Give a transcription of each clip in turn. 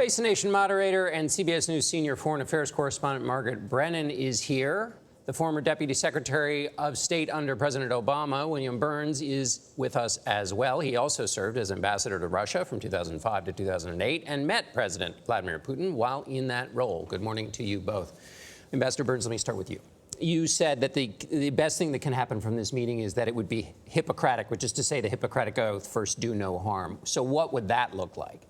Face the Nation moderator and CBS News senior foreign affairs correspondent Margaret Brennan is here. The former Deputy Secretary of State under President Obama, William Burns, is with us as well. He also served as ambassador to Russia from 2005 to 2008 and met President Vladimir Putin while in that role. Good morning to you both. Ambassador Burns, let me start with you. You said that the best thing that can happen from this meeting is that it would be Hippocratic, which is to say the Hippocratic Oath, first do no harm. So what would that look like?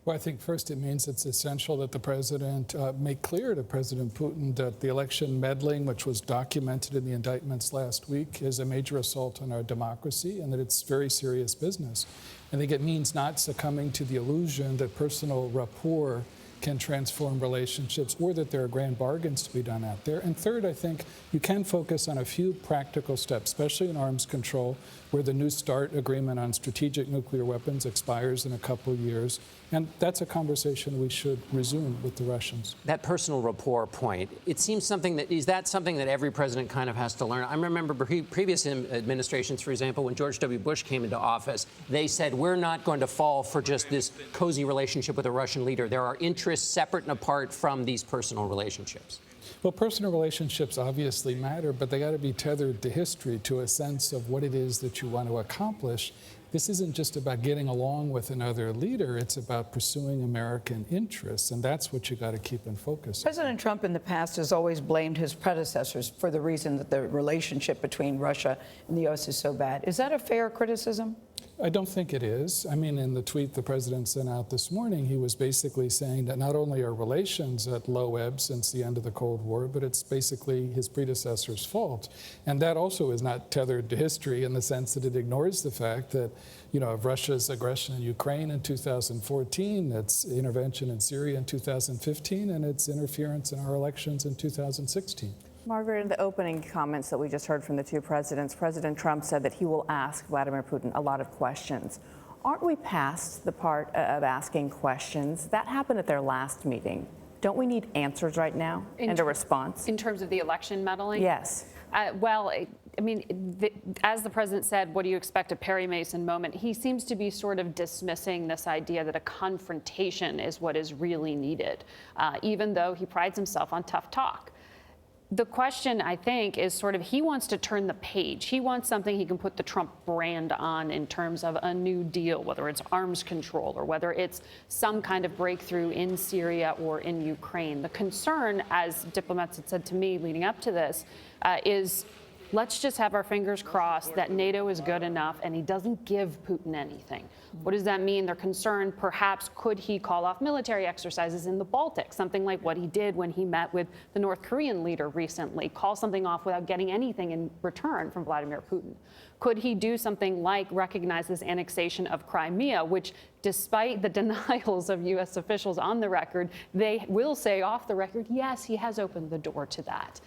Well, I think first it means it's essential that the president make clear to President Putin that the election meddling, which was documented in the indictments last week, is a major assault on our democracy and that it's very serious business. I think it means not succumbing to the illusion that personal rapport can transform relationships or that there are grand bargains to be done out there. And third, I think you can focus on a few practical steps, especially in arms control, where the New START agreement on strategic nuclear weapons expires in a couple of years. And that's a conversation we should resume with the Russians. That personal rapport point, it seems something that, is that something that every president kind of has to learn? I remember previous administrations, for example, when George W. Bush came into office, they said, we're not going to fall for just this cozy relationship with a Russian leader. There are interests separate and apart from these personal relationships. Well, personal relationships obviously matter, but they got to be tethered to history, to a sense of what it is that you want to accomplish. This isn't just about getting along with another leader. It's about pursuing American interests, and that's what you got to keep in focus. President Trump in the past has always blamed his predecessors for the reason that the relationship between Russia and the U.S. is so bad. Is that a fair criticism? I don't think it is. I mean, in the tweet the president sent out this morning, he was basically saying that not only are relations at low ebb since the end of the Cold War, but it's basically his predecessor's fault. And that also is not tethered to history in the sense that it ignores the fact that, you know, of Russia's aggression in Ukraine in 2014, its intervention in Syria in 2015, and its interference in our elections in 2016. Margaret, in the opening comments that we just heard from the two presidents, President Trump said that he will ask Vladimir Putin a lot of questions. Aren't we past the part of asking questions? That happened at their last meeting. Don't we need answers right now and a response? In terms of the election meddling? Yes. Well, I mean, as the president said, what do you expect, a Perry Mason moment? He seems to be sort of dismissing this idea that a confrontation is what is really needed, even though he prides himself on tough talk. The question, I think, is sort of he wants to turn the page. He wants something he can put the Trump brand on in terms of a new deal, whether it's arms control or whether it's some kind of breakthrough in Syria or in Ukraine. The concern, as diplomats had said to me leading up to this, is let's just have our fingers crossed that NATO is good enough and he doesn't give Putin anything. What does that mean? They're concerned, perhaps, could he call off military exercises in the Baltic, something like what he did when he met with the North Korean leader recently, call something off without getting anything in return from Vladimir Putin. Could he do something like recognize this annexation of Crimea, which, despite the denials of U.S. officials on the record, they will say off the record, yes, he has opened the door to that.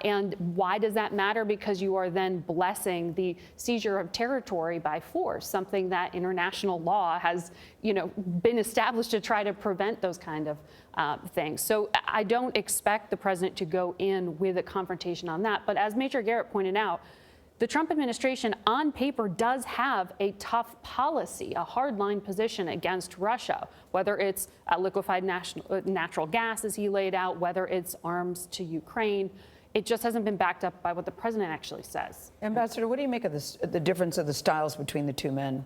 And why does that matter? Because you are then blessing the seizure of territory by force, something that international law has, been established to try to prevent those kind of things. So I don't expect the president to go in with a confrontation on that. But as Major Garrett pointed out, the Trump administration on paper does have a tough policy, a hardline position against Russia, whether it's liquefied natural gas, as he laid out, whether it's arms to Ukraine. It just hasn't been backed up by what the president actually says. Ambassador, what do you make of this, the difference of the styles between the two men?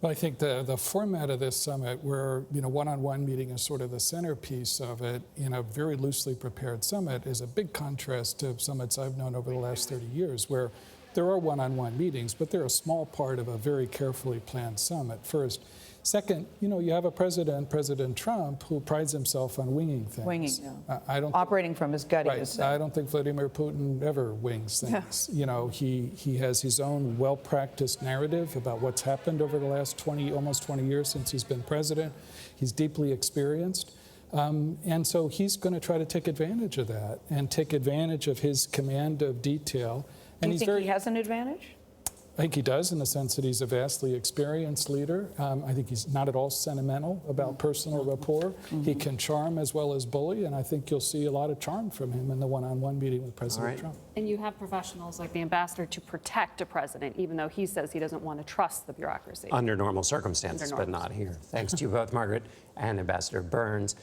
Well, I think the format of this summit, where one-on-one meeting is sort of the centerpiece of it in a very loosely prepared summit, is a big contrast to summits I've known over the last 30 years, where there are one-on-one meetings, but they're a small part of a very carefully planned summit, first. Second, you have a president, President Trump, who prides himself on winging things. Winging, yeah. I don't operating from his gut, right. I don't think Vladimir Putin ever wings things. Yeah. He has his own well-practiced narrative about what's happened over the last almost 20 years since he's been president. He's deeply experienced. And so he's going to try to take advantage of that and take advantage of his command of detail. Do you think he has an advantage? I think he does, in the sense that he's a vastly experienced leader. I think he's not at all sentimental about personal rapport. He can charm as well as bully, and I think you'll see a lot of charm from him in the one-on-one meeting with President Trump. And you have professionals like the ambassador to protect a president, even though he says he doesn't want to trust the bureaucracy. Under normal circumstances, Under but not here. Thanks to you both, Margaret and Ambassador Burns.